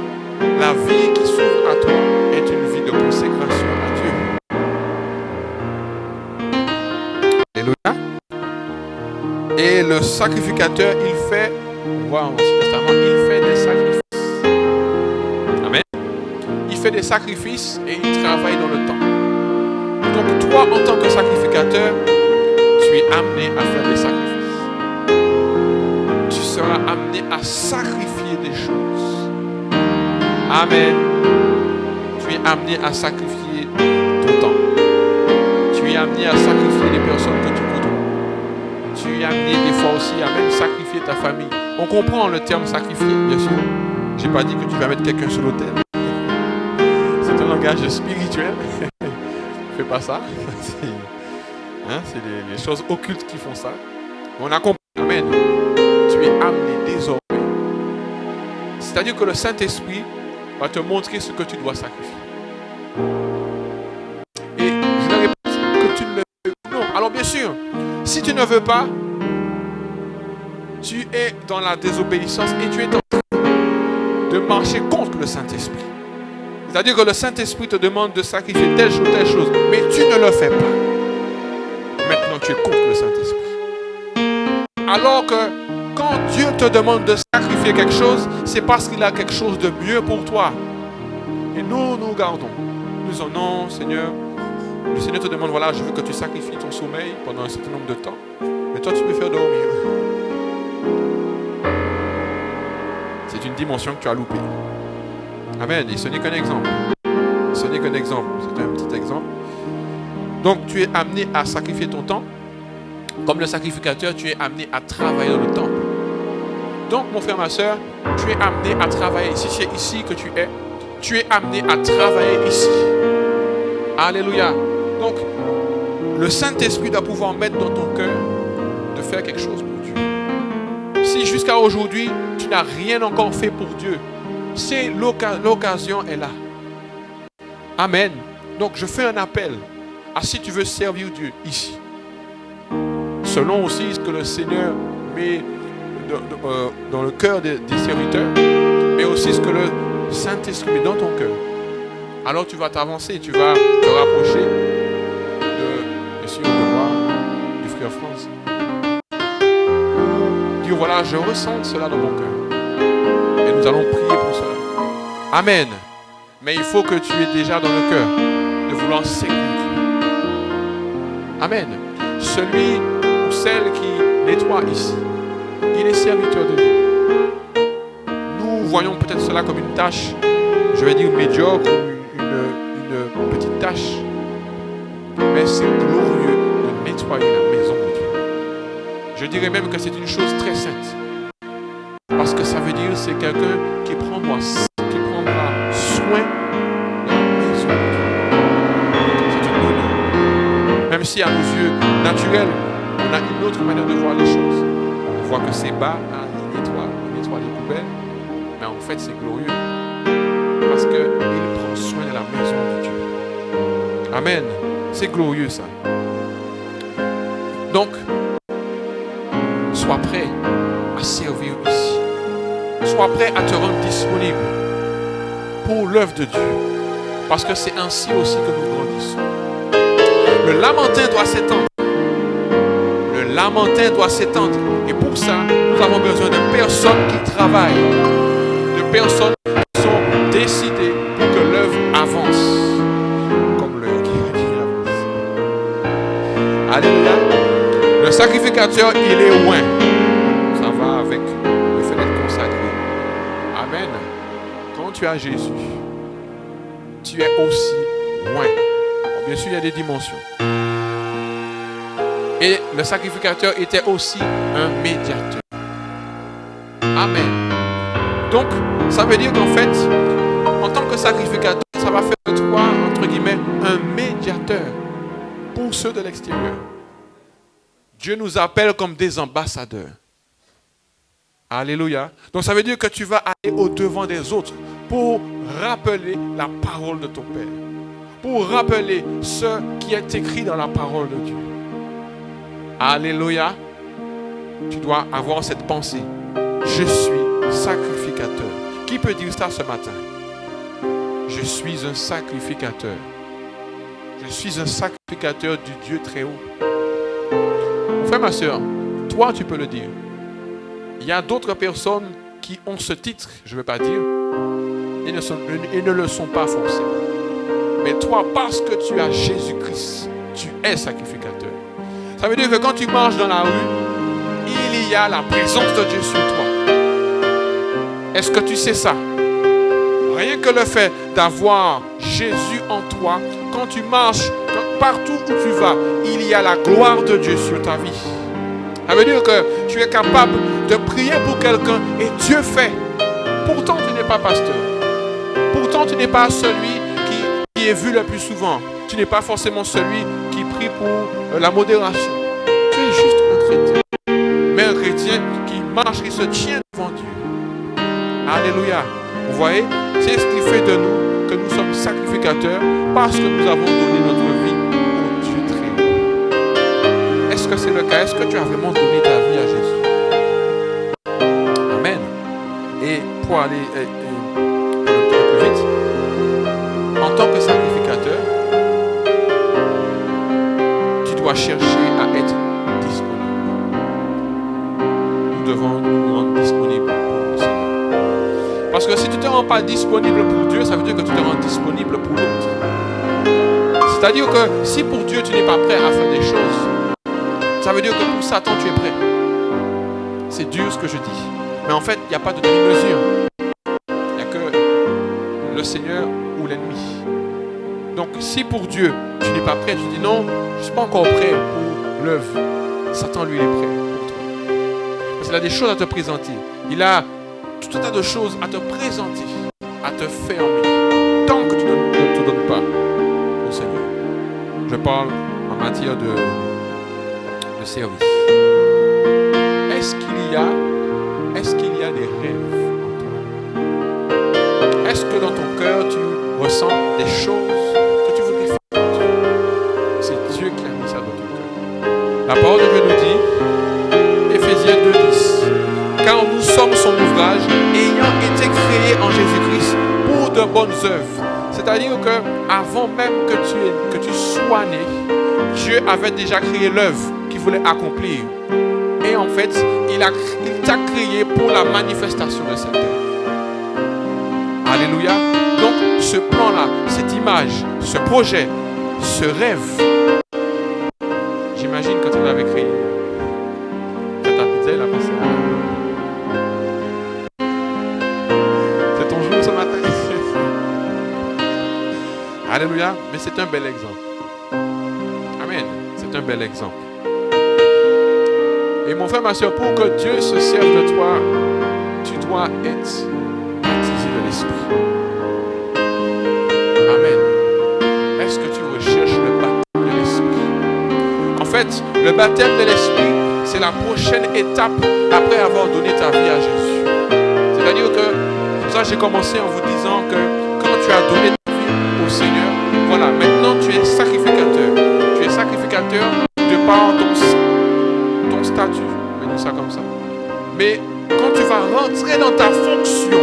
la vie qui s'ouvre à toi est une vie de consécration à Dieu. Alléluia. Et le sacrificateur, il fait, on voit dans l'Ancien Testament, il fait des sacrifices. Amen. Il fait des sacrifices et il travaille dans le temps. Donc toi, en tant que sacrificateur, tu es amené à faire des sacrifices. Tu seras amené à sacrifier des choses. Amen. Tu es amené à sacrifier ton temps. Tu es amené à sacrifier les personnes que tu côtoies. Tu es amené des fois aussi à même sacrifier ta famille. On comprend le terme sacrifier, bien sûr. Je n'ai pas dit que tu vas mettre quelqu'un sur l'autel. C'est un langage spirituel. Fais pas ça. C'est les choses occultes qui font ça. On a compris. Amen. Tu es amené désormais. C'est-à-dire que le Saint-Esprit va te montrer ce que tu dois sacrifier. Et je le répète, que tu ne le veux pas. Non. Alors bien sûr, si tu ne veux pas, tu es dans la désobéissance et tu es en train de marcher contre le Saint-Esprit. C'est-à-dire que le Saint-Esprit te demande de sacrifier telle chose, mais tu ne le fais pas. Maintenant, tu es contre le Saint-Esprit. Alors que quand Dieu te demande de sacrifier quelque chose, c'est parce qu'il a quelque chose de mieux pour toi. Et nous gardons. Nous disons non, Seigneur. Le Seigneur te demande, voilà, je veux que tu sacrifies ton sommeil pendant un certain nombre de temps. Mais toi, tu peux faire dormir. C'est une dimension que tu as loupée. Amen. Et ce n'est qu'un exemple. Ce n'est qu'un exemple. C'est un petit exemple. Donc, tu es amené à sacrifier ton temps. Comme le sacrificateur, tu es amené à travailler dans le temple. Donc, mon frère, ma soeur, tu es amené à travailler. Si c'est ici que tu es amené à travailler ici. Alléluia. Donc, le Saint-Esprit doit pouvoir mettre dans ton cœur de faire quelque chose pour Dieu. Si jusqu'à aujourd'hui, tu n'as rien encore fait pour Dieu, c'est l'occasion est là. Amen. Donc, je fais un appel à si tu veux servir Dieu ici. Selon aussi ce que le Seigneur met dans le cœur des serviteurs, mais aussi ce que le Saint-Esprit met dans ton cœur. Alors tu vas t'avancer, tu vas te rapprocher de Monsieur du frère France. Dire voilà, je ressens cela dans mon cœur. Et nous allons prier pour cela. Amen. Mais il faut que tu aies déjà dans le cœur de vouloir servir Dieu. Amen. Celui ou celle qui nettoie ici, il est serviteur de Dieu. Nous voyons peut-être cela comme une tâche, je vais dire médiocre, une petite tâche. Mais c'est glorieux de nettoyer la maison de Dieu. Je dirais même que c'est une chose très sainte. Parce que ça veut dire que c'est quelqu'un qui prendra soin de la maison de Dieu. C'est une honneur. Même si à nos yeux naturels, on a une autre manière de voir les choses. On voit que c'est bas, il nettoie les poubelles. Mais en fait, c'est glorieux. Parce qu'il prend soin de la maison de Dieu. Amen. C'est glorieux ça. Donc, sois prêt à servir ici. Sois prêt à te rendre disponible pour l'œuvre de Dieu. Parce que c'est ainsi aussi que nous grandissons. Le lamentin doit s'étendre. Le lamentin doit s'étendre. Et pour ça, nous avons besoin de personnes qui travaillent. De personnes qui sont décidées pour que l'œuvre avance. Comme l'œuvre qui avance. Alléluia. Le sacrificateur, il est loin. Ça va avec le fait d'être consacré. Amen. Quand tu as Jésus, tu es aussi loin. Bon, bien sûr, il y a des dimensions. Et le sacrificateur était aussi un médiateur. Amen. Donc, ça veut dire qu'en fait, en tant que sacrificateur, ça va faire de toi, entre guillemets, un médiateur pour ceux de l'extérieur. Dieu nous appelle comme des ambassadeurs. Alléluia. Donc ça veut dire que tu vas aller au-devant des autres pour rappeler la parole de ton Père. Pour rappeler ce qui est écrit dans la parole de Dieu. Alléluia. Tu dois avoir cette pensée. Je suis sacrificateur. Qui peut dire ça ce matin? Je suis un sacrificateur. Je suis un sacrificateur du Dieu très haut. Mon frère, ma soeur, toi tu peux le dire. Il y a d'autres personnes qui ont ce titre, je ne veux pas dire, et ne le sont pas forcément. Mais toi, parce que tu as Jésus-Christ, tu es sacrificateur. Ça veut dire que quand tu marches dans la rue, il y a la présence de Dieu sur toi. Est-ce que tu sais ça? Rien que le fait d'avoir Jésus en toi, quand tu marches, partout où tu vas, il y a la gloire de Dieu sur ta vie. Ça veut dire que tu es capable de prier pour quelqu'un et Dieu fait. Pourtant, tu n'es pas pasteur. Pourtant, tu n'es pas celui qui est vu le plus souvent. Tu n'es pas forcément celui qui prie pour la modération. Tu es juste un chrétien. Mais un chrétien qui marche, qui se tient devant Dieu. Alléluia. Vous voyez, c'est ce qui fait de nous que nous sommes sacrificateurs parce que nous avons donné notre vie au Dieu très haut. Est-ce que c'est le cas? Est-ce que tu as vraiment donné ta vie à Jésus? Amen. Et pour aller un peu plus vite, en tant que sacrificateur, tu dois chercher à être disponible. Nous devons nous rendre disponibles pour le Seigneur. Parce que si tu ne te rends pas disponible pour Dieu, ça veut dire que tu te rends disponible pour l'autre. C'est-à-dire que si pour Dieu tu n'es pas prêt à faire des choses, ça veut dire que pour Satan tu es prêt. C'est dur ce que je dis. Mais en fait, il n'y a pas de demi-mesure. Il n'y a que le Seigneur ou l'ennemi. Donc si pour Dieu tu n'es pas prêt, tu dis non, je ne suis pas encore prêt pour l'œuvre. Satan lui il est prêt pour toi. Parce qu'il a des choses à te présenter. Il a tout un tas de choses à te présenter, à te fermer, tant que tu ne te donnes pas au Seigneur. Je parle en matière de service. Est-ce qu'il y a des rêves en toi? Est-ce que dans ton cœur tu ressens des choses que tu voudrais faire? C'est Dieu qui a mis ça dans ton cœur. La parole de Dieu nous dit, Éphésiens 2:10, car nous sommes son ouvrage, ayant été créés en Jésus-Christ pour de bonnes œuvres. C'est-à-dire qu'avant même que tu sois né, Dieu avait déjà créé l'œuvre qu'il voulait accomplir. Et en fait, il t'a créé pour la manifestation de cette œuvre. Alléluia. Donc, ce plan-là, cette image, ce projet, ce rêve, j'imagine quand on l'avait créé, ta pizza, il a passé. C'est ton jour ce matin. Alléluia. Mais c'est un bel exemple. Amen. C'est un bel exemple. Et mon frère, ma soeur, pour que Dieu se serve de toi, tu dois être baptisé de l'Esprit. Amen. Est-ce que tu recherches le baptême de l'Esprit? En fait, le baptême de l'Esprit, c'est la prochaine étape après avoir donné ta vie à Jésus. C'est-à-dire que, pour ça j'ai commencé en vous disant que quand tu as donné ta vie au Seigneur, voilà, maintenant tu es sacrificateur. Tu es sacrificateur de par ton statut, on va dire ça comme ça. Mais quand tu vas rentrer dans ta fonction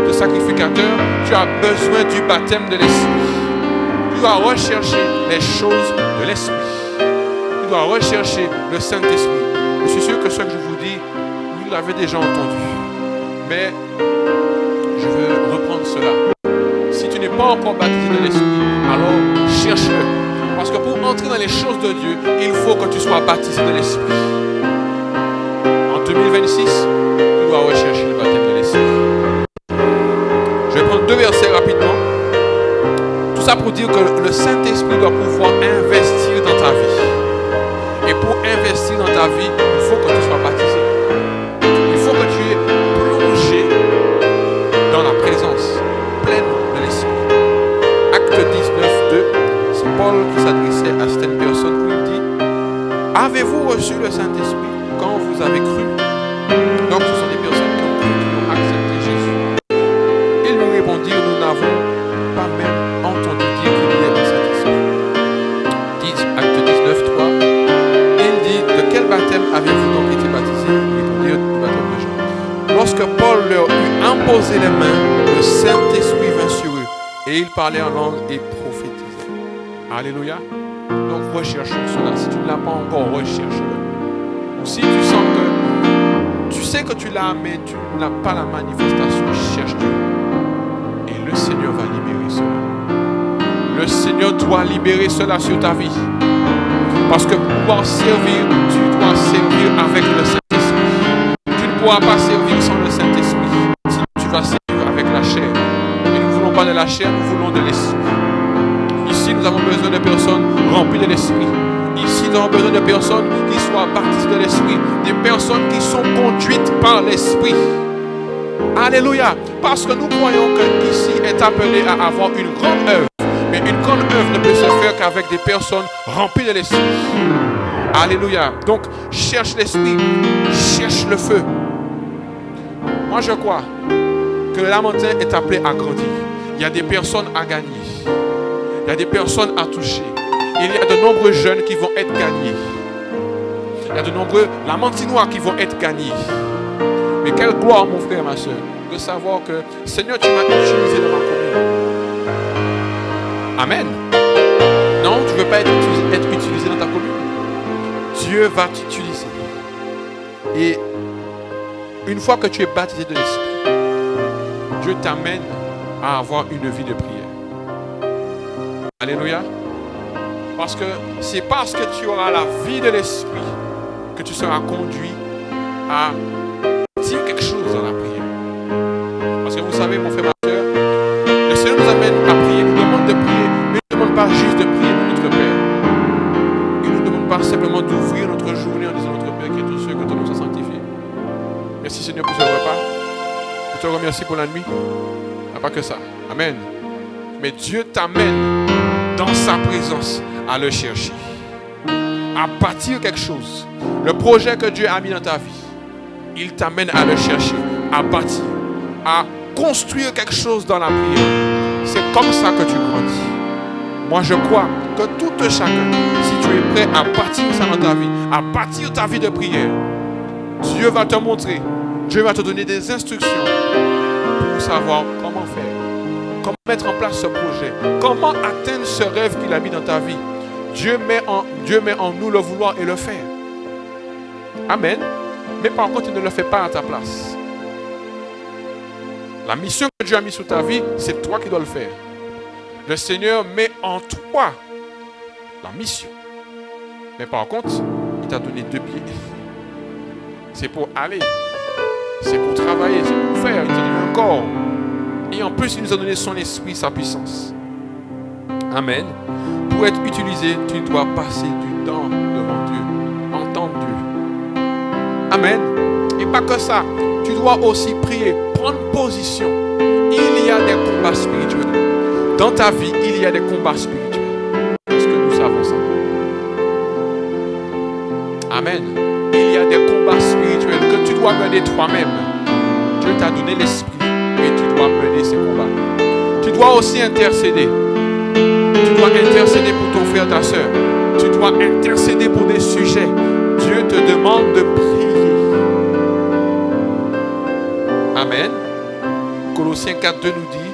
de sacrificateur, tu as besoin du baptême de l'Esprit. Tu dois rechercher les choses de l'Esprit. Tu dois rechercher le Saint-Esprit. Je suis sûr que ce que je vous dis, vous l'avez déjà entendu. Mais je veux reprendre cela. Si tu n'es pas encore baptisé de l'Esprit, alors cherche-le. Parce que pour entrer dans les choses de Dieu, il faut que tu sois baptisé de l'Esprit. En 2026, tu dois rechercher le baptême de l'Esprit. Je vais prendre 2 versets rapidement. Tout ça pour dire que le Saint-Esprit doit pouvoir investir dans ta vie. Et pour investir lorsque Paul leur eut imposé les mains, le Saint-Esprit vint sur eux. Et ils parlaient en langue et prophétisaient. Alléluia. Donc recherchons cela. Si tu ne l'as pas encore, recherche-le. Ou si tu sens que tu sais que tu l'as, mais tu n'as pas la manifestation, cherche Dieu. Et le Seigneur va libérer cela. Le Seigneur doit libérer cela sur ta vie. Parce que pour pouvoir servir, tu dois servir avec le Saint-Esprit. Tu ne pourras pas servir sans le Saint-Esprit. Si tu vas servir avec la chair. Et nous ne voulons pas de la chair, nous voulons de l'Esprit. Ici, nous avons besoin de personnes remplies de l'Esprit. Ici, nous avons besoin de personnes qui soient baptisées de l'Esprit. Des personnes qui sont conduites par l'Esprit. Alléluia. Parce que nous croyons que ici est appelé à avoir une grande œuvre. Mais une grande œuvre ne peut se faire qu'avec des personnes remplies de l'Esprit. Alléluia. Donc, cherche l'Esprit. Cherche le feu. Moi, je crois que le Lamentin est appelé à grandir. Il y a des personnes à gagner. Il y a des personnes à toucher. Il y a de nombreux jeunes qui vont être gagnés. Il y a de nombreux Lamentinois qui vont être gagnés. Mais quelle gloire, mon frère et ma soeur, de savoir que Seigneur, tu m'as utilisé dans ma commune. Amen. Non, tu ne veux pas être utilisé dans ta commune. Dieu va t'utiliser. Et une fois que tu es baptisé de l'Esprit, Dieu t'amène à avoir une vie de prière. Alléluia. Parce que c'est parce que tu auras la vie de l'Esprit que tu seras conduit à dire quelque chose dans la prière. Parce que vous savez, mon frère, ma soeur, le Seigneur nous amène à prier, il nous demande de prier, mais il ne nous demande pas juste de prier pour notre Père. Il ne nous demande pas simplement d'ouvrir notre journée en disant notre Père qui est tous ceux que ton nom soit sanctifié. Merci Seigneur pour ce repas. Je te remercie pour la nuit. Il n'y a pas que ça. Amen. Mais Dieu t'amène dans sa présence à le chercher, à bâtir quelque chose. Le projet que Dieu a mis dans ta vie, il t'amène à le chercher, à bâtir, à construire quelque chose dans la prière. C'est comme ça que tu grandis. Moi, je crois que tout chacun, si tu es prêt à bâtir ça dans ta vie, à bâtir ta vie de prière, Dieu va te montrer, Dieu va te donner des instructions pour savoir comment faire, comment mettre en place ce projet, comment atteindre ce rêve qu'il a mis dans ta vie. Dieu met en nous le vouloir et le faire. Amen. Mais par contre, il ne le fait pas à ta place. La mission que Dieu a mise sur ta vie, c'est toi qui dois le faire. Le Seigneur met en toi la mission. Mais par contre, il t'a donné 2 pieds. C'est pour aller. C'est pour travailler. C'est pour faire. Il t'a donné un corps. Et en plus, il nous a donné son esprit, sa puissance. Amen. Pour être utilisé, tu dois passer du temps devant Dieu. Entendre Dieu. Amen. Et pas que ça. Tu dois aussi prier. Prendre position. Il y a des combats spirituels. Dans ta vie, il y a des combats spirituels. Est-ce que nous savons ça? Amen. Il y a des combats spirituels que tu dois mener toi-même. Dieu t'a donné l'esprit et tu dois mener ces combats. Tu dois aussi intercéder. Tu dois intercéder pour ton frère, ta soeur. Tu dois intercéder pour des sujets. Dieu te demande de prier. Amen. Colossiens 4.2 nous dit: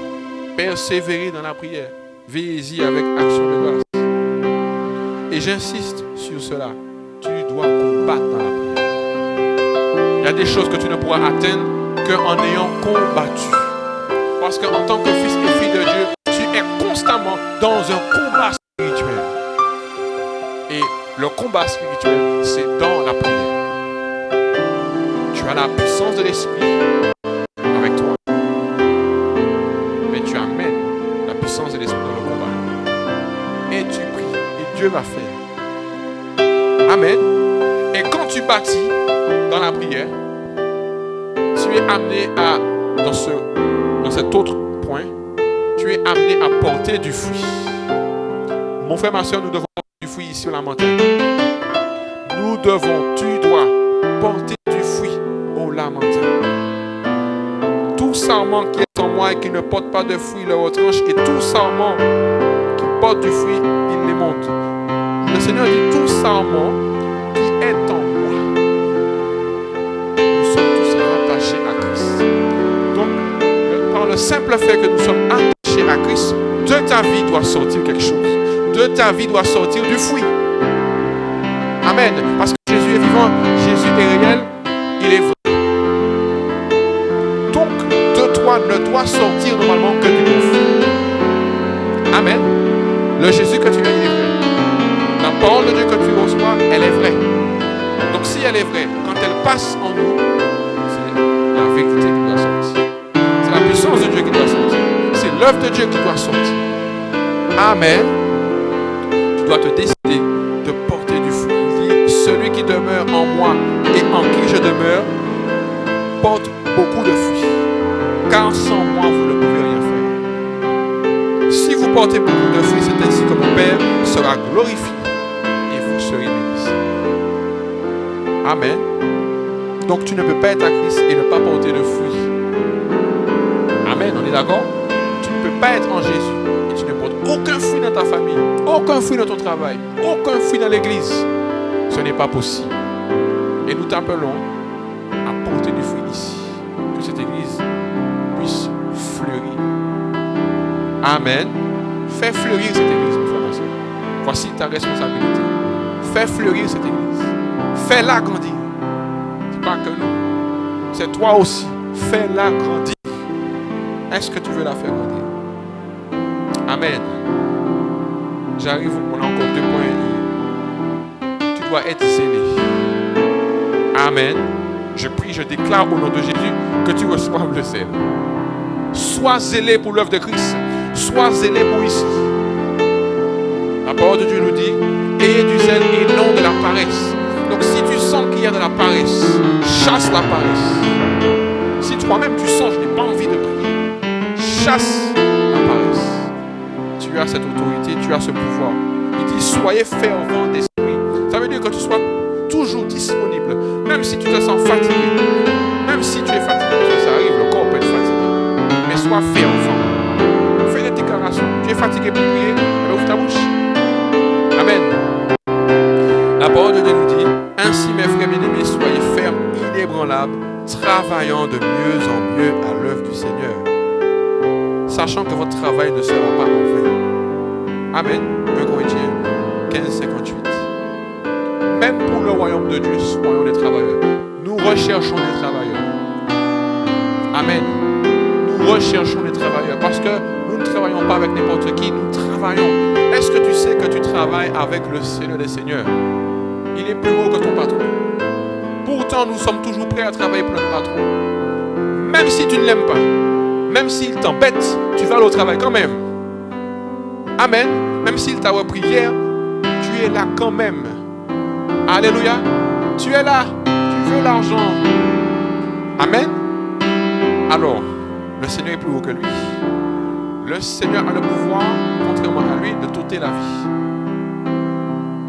persévérer dans la prière. Veillez-y avec action de grâce. Et j'insiste sur cela. Tu dois combattre dans la prière. Il y a des choses que tu ne pourras atteindre qu'en ayant combattu. Parce qu'en tant que fils et fille de Dieu, tu es constamment dans un combat spirituel. Et le combat spirituel, c'est dans la prière. Tu as la puissance de l'esprit avec toi. Mais tu amènes la puissance de l'esprit dans le combat. Et tu pries. Et Dieu va faire. Amen. Et quand tu bâtis dans la prière, tu es amené à, dans cet autre point, tu es amené à porter du fruit. Mon frère, ma soeur, nous devons porter du fruit ici au Lamentin. Tu dois porter du fruit au Lamentin. Tout sarment qui est en moi et qui ne porte pas de fruit, le retranche, et tout sarment qui porte du fruit, il les monte. Le Seigneur dit: tout sarment qui est en moi, nous sommes tous rattachés à Christ. simple fait que nous sommes attachés à Christ, de ta vie doit sortir quelque chose. De ta vie doit sortir du fruit. Amen. Parce que Jésus est vivant, Jésus est réel, il est vrai. Donc, de toi ne doit sortir normalement que du bon fruit. Amen. Le Jésus que tu as, il est vrai. La parole de Dieu que tu reçois, elle est vraie. Donc, si elle est vraie, quand elle passe en nous, c'est la vérité qui doit sortir. C'est la puissance de Dieu qui doit sortir. C'est l'œuvre de Dieu qui doit sortir. Amen. Tu dois te décider de porter du fruit. Il dit, celui qui demeure en moi et en qui je demeure porte beaucoup de fruits. Car sans moi, vous ne pouvez rien faire. Si vous portez beaucoup de fruits, c'est ainsi que mon Père sera glorifié et vous serez bénis. Amen. Donc tu ne peux pas être à Christ et ne pas porter de fruits. Amen, on est d'accord? Tu ne peux pas être en Jésus et tu ne portes aucun fruit dans ta famille, aucun fruit dans ton travail, aucun fruit dans l'église. Ce n'est pas possible. Et nous t'appelons à porter du fruit ici. Que cette église puisse fleurir. Amen. Fais fleurir cette église, mon frère, ma soeur. Voici ta responsabilité. Fais fleurir cette église. Fais-la grandir. C'est pas que nous. C'est toi aussi. Fais-la grandir. Est-ce que tu veux la faire grandir? Amen. J'arrive, on a encore 2 points. Tu dois être zélé. Amen. Je prie, je déclare au nom de Jésus que tu reçoives le zèle. Sois zélé pour l'œuvre de Christ. Sois zélé pour ici. La parole de Dieu nous dit, ayez du zèle et non de la paresse. Donc si tu sens qu'il y a de la paresse, chasse la paresse. Si toi-même tu sens, je n'ai pas envie de prier, chasse la paresse. Tu as cette autorité, tu as ce pouvoir. Il dit, soyez fervents d'esprit. Ça veut dire que tu sois toujours disponible. Même si tu te sens fatigué. Même si tu es fatigué, parce que ça arrive, le corps peut être fatigué. Mais sois fervent. Fais des déclarations. Tu es fatigué pour prier, alors ouvre ta bouche. Amen. La parole de Dieu nous dit, ainsi mes frères bien-aimés, soyez fermes, inébranlables, travaillant de mieux en mieux à l'œuvre du Seigneur, sachant que votre travail ne sera pas en vain. Amen. 1 Corinthiens 15, 58. Même pour le royaume de Dieu, soyons des travailleurs. Nous recherchons des travailleurs. Amen. Nous recherchons des travailleurs parce que nous ne travaillons pas avec n'importe qui, nous travaillons. Est-ce que tu sais que tu travailles avec le Seigneur des Seigneurs? Il est plus haut que ton patron. Pourtant, nous sommes toujours prêts à travailler pour notre patron. Même si tu ne l'aimes pas, même s'il t'embête, tu vas aller au travail quand même. Amen. Même s'il t'a repris hier, tu es là quand même. Alléluia. Tu es là. Tu veux l'argent. Amen. Alors, le Seigneur est plus haut que lui. Le Seigneur a le pouvoir, contrairement à lui, de t'ôter la vie.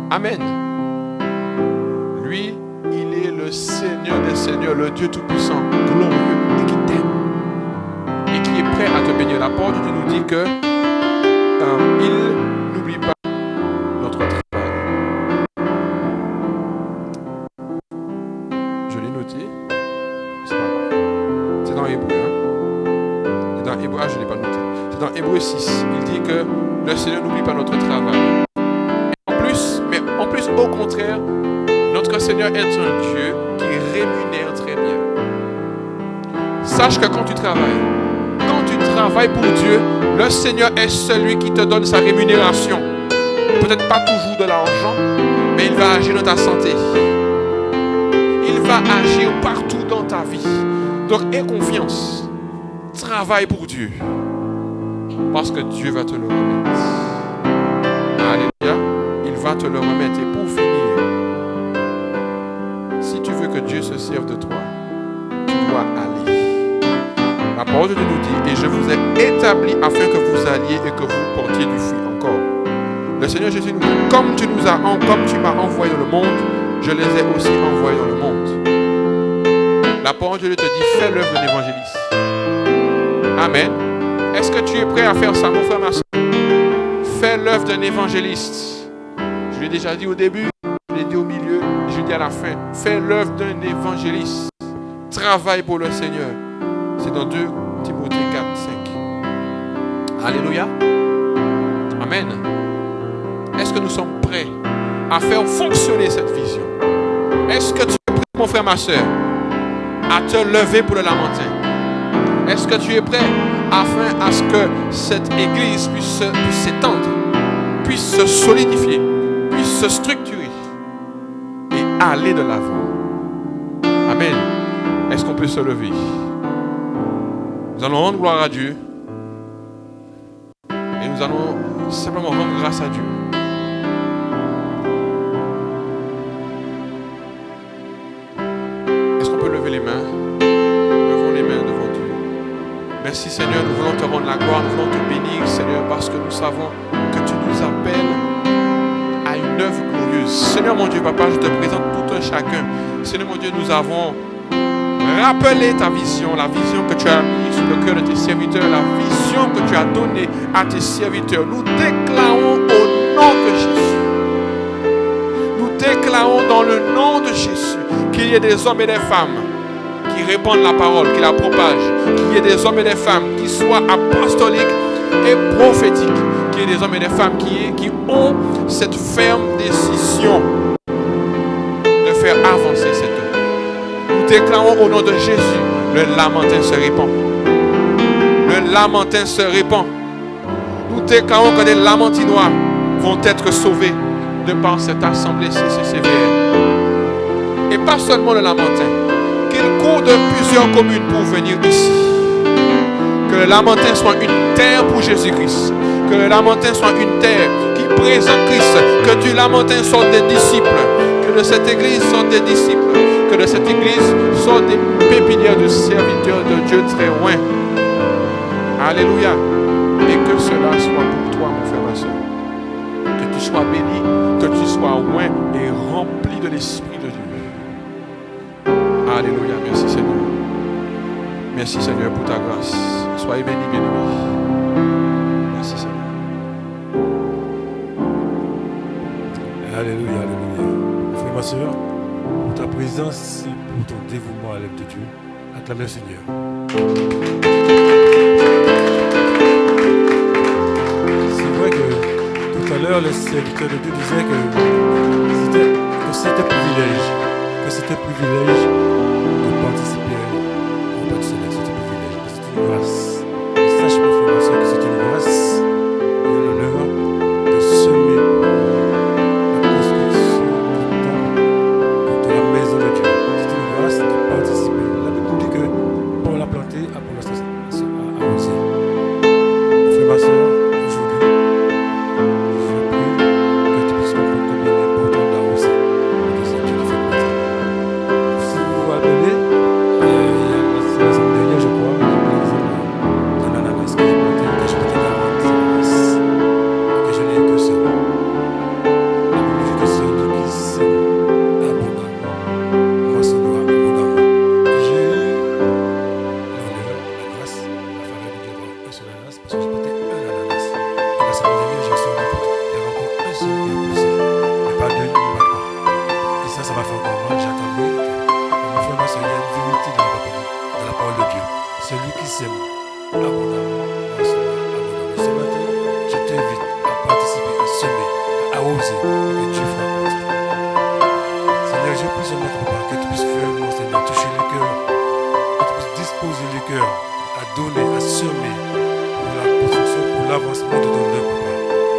Amen. Lui, il est le Seigneur des Seigneurs, le Dieu Tout-Puissant, glorieux et qui t'aime. Et qui est prêt à te bénir. La parole de Dieu nous dit que il n'oublie pas notre travail. Je l'ai noté. C'est pas grave. C'est dans Hébreu. C'est dans Hébreu. Ah, je ne l'ai pas noté. C'est dans Hébreu 6. Il dit que le Seigneur n'oublie pas notre travail. En plus, au contraire, notre Seigneur est un Dieu qui rémunère très bien. Sache que quand tu travailles pour Dieu, le Seigneur est celui qui te donne sa rémunération. Peut-être pas toujours de l'argent, mais il va agir dans ta santé. Il va agir partout dans ta vie. Donc, aie confiance. Travaille pour Dieu. Parce que Dieu va te le remettre. Alléluia. Il va te le remettre. Et pour finir, si tu veux que Dieu se serve de toi, tu dois aller. La parole de Dieu nous dit, et je vous ai établi afin que vous alliez et que vous portiez du fruit encore. Le Seigneur Jésus nous dit, comme tu m'as envoyé dans le monde, je les ai aussi envoyés dans le monde. La parole de Dieu te dit, fais l'œuvre d'un évangéliste. Amen. Est-ce que tu es prêt à faire ça, mon frère, ma soeur? Fais l'œuvre d'un évangéliste. Je l'ai déjà dit au début, je l'ai dit au milieu, je l'ai dit à la fin. Fais l'œuvre d'un évangéliste. Travaille pour le Seigneur. C'est dans 2 Timothée 4, 5. Alléluia. Amen. Est-ce que nous sommes prêts à faire fonctionner cette vision? Est-ce que tu es prêt, mon frère, ma soeur, à te lever pour le Lamentin? Est-ce que tu es prêt afin à ce que cette église puisse s'étendre, puisse se solidifier, puisse se structurer et aller de l'avant? Amen. Est-ce qu'on peut se lever? Nous allons rendre gloire à Dieu et nous allons simplement rendre grâce à Dieu. Est-ce qu'on peut lever les mains? Levons les mains devant Dieu. Merci Seigneur, nous voulons te rendre la gloire, nous voulons te bénir Seigneur, parce que nous savons que tu nous appelles à une œuvre glorieuse. Seigneur mon Dieu, Papa, je te présente tout un chacun. Seigneur mon Dieu, nous avons rappelé ta vision, la vision que tu as mise sur le cœur de tes serviteurs, la vision que tu as donnée à tes serviteurs. Nous déclarons au nom de Jésus. Nous déclarons dans le nom de Jésus qu'il y ait des hommes et des femmes qui répandent la parole, qui la propagent, qu'il y ait des hommes et des femmes qui soient apostoliques et prophétiques, qu'il y ait des hommes et des femmes qui ont cette ferme décision de faire avancer cette œuvre. Nous déclarons au nom de Jésus, le Lamentin se répand. Le Lamentin se répand. Nous déclarons que des Lamentinois vont être sauvés de par cette assemblée si sévère. Et pas seulement le Lamentin, qu'il court de plusieurs communes pour venir ici. Que le Lamentin soit une terre pour Jésus-Christ. Que le Lamentin soit une terre qui présente Christ. Que du Lamentin sortent des disciples. Que de cette église sortent des disciples. Que de cette église sortent des pépinières de serviteurs de Dieu très loin. Alléluia. Et que cela soit pour toi, mon frère, ma soeur. Que tu sois béni, que tu sois loin et rempli de l'Esprit de Dieu. Alléluia. Merci Seigneur. Merci Seigneur pour ta grâce. Soyez bénis, bien-aimés. Merci Seigneur. Alléluia, alléluia. Frère, ma soeur, pour ta présence et pour ton dévouement à l'œuvre de Dieu, acclamez le Seigneur. C'est vrai que tout à l'heure, le serviteur de Dieu disait que c'était privilège. Que c'était privilège de participer au repas du Seigneur. C'est un privilège. C'est une grâce. Sache, mon frère, ma soeur, que c'est une grâce et l'honneur de semer la construction du temple de la maison de Dieu. C'est une grâce de participer. La Bible nous dit que Paul l'a planté, Apollos a arrosé. Mon frère, ma soeur, aujourd'hui, je prie que tu puisses comprendre combien il est important d'arroser. Et que c'est Dieu qui fait planter. Si vous vous rappelez, c'est la semaine dernière, je crois, j'ai pris l'exemple d'un ananas que j'ai planté, que je plantais d'avant, que je n'ai que seul. La Bible dit que celui qui sème abondamment moissonnera abondamment. J'ai eu l'honneur, la grâce, la faveur de Dieu d'avoir un seul ananas parce que j'ai planté un ananas. Et la semaine dernière, j'ai sorti d'autres. Il y avait encore un seul qui a poussé, mais pas deux, pas trois. Et ça m'a fait encore mal. J'ai attendu que mon frère, ma soeur, il y a une vérité dans la parole de Dieu. Celui qui sème abondamment moissonnera abondamment. Ce matin, je t'invite à participer, à semer, à oser, et que Dieu fera compte. Seigneur, je prie seulement, papa, que tu puisses faire, mon Seigneur, toucher le cœur, que tu puisses disposer le cœur à donner, à semer pour la construction, pour l'avancement de ton œuvre, papa.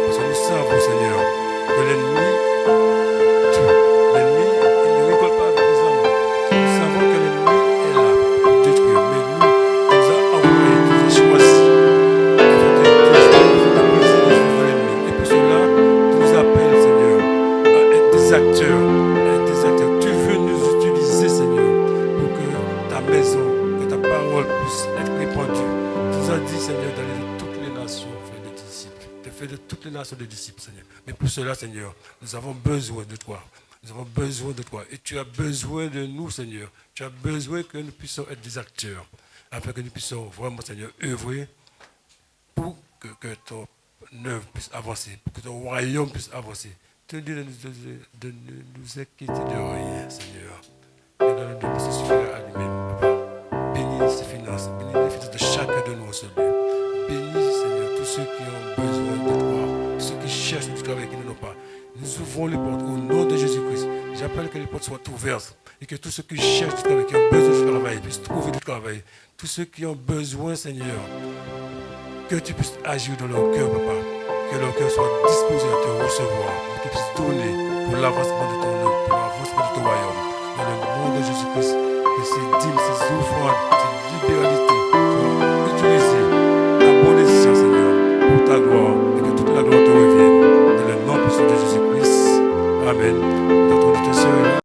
Parce que nous savons, Seigneur, que l'ennemi tue. L'ennemi, il ne récolte pas avec les hommes. Nous savons que l'ennemi est là pour détruire, mais nous, tu nous as envoyés, tu nous as choisis afin de briser les œuvres de l'ennemi. Et pour cela, tu nous appelles, Seigneur, à être des acteurs. Tu veux nous utiliser, Seigneur, pour que ta maison, que ta parole puisse être répandue. Tu nous as dit, Seigneur, d'aller de toutes les nations faire des disciples. De faire de toutes les nations des disciples, Seigneur. Mais pour cela, Seigneur, nous avons besoin de toi. Nous avons besoin de toi. Et tu as besoin de nous, Seigneur. Tu as besoin que nous puissions être des acteurs. Afin que nous puissions vraiment, Seigneur, œuvrer pour que ton œuvre puisse avancer. Pour que ton royaume puisse avancer. Tu dis de nous inquiéter de rien, Seigneur. Et de nous se suffire à lui-même, Papa. Bénis ses finances. Bénis les finances de chacun de nous, Seigneur. Bénis, Seigneur, tous ceux portes soient ouvertes et que tous ceux qui cherchent du travail, qui ont besoin du travail, puissent trouver du travail. Tous ceux qui ont besoin, Seigneur, que tu puisses agir dans leur cœur, papa. Que leur cœur soit disposé à te recevoir, et qu'ils puissent donner pour l'avancement de ton œuvre, pour l'avancement de ton royaume. Dans le nom de Jésus-Christ, que ces dîmes, ces offrandes, ces libéralités soient utilisées à bon escient, Seigneur, pour ta gloire, et que toute la gloire te revienne. Dans le nom puissant de Jésus-Christ. Amen.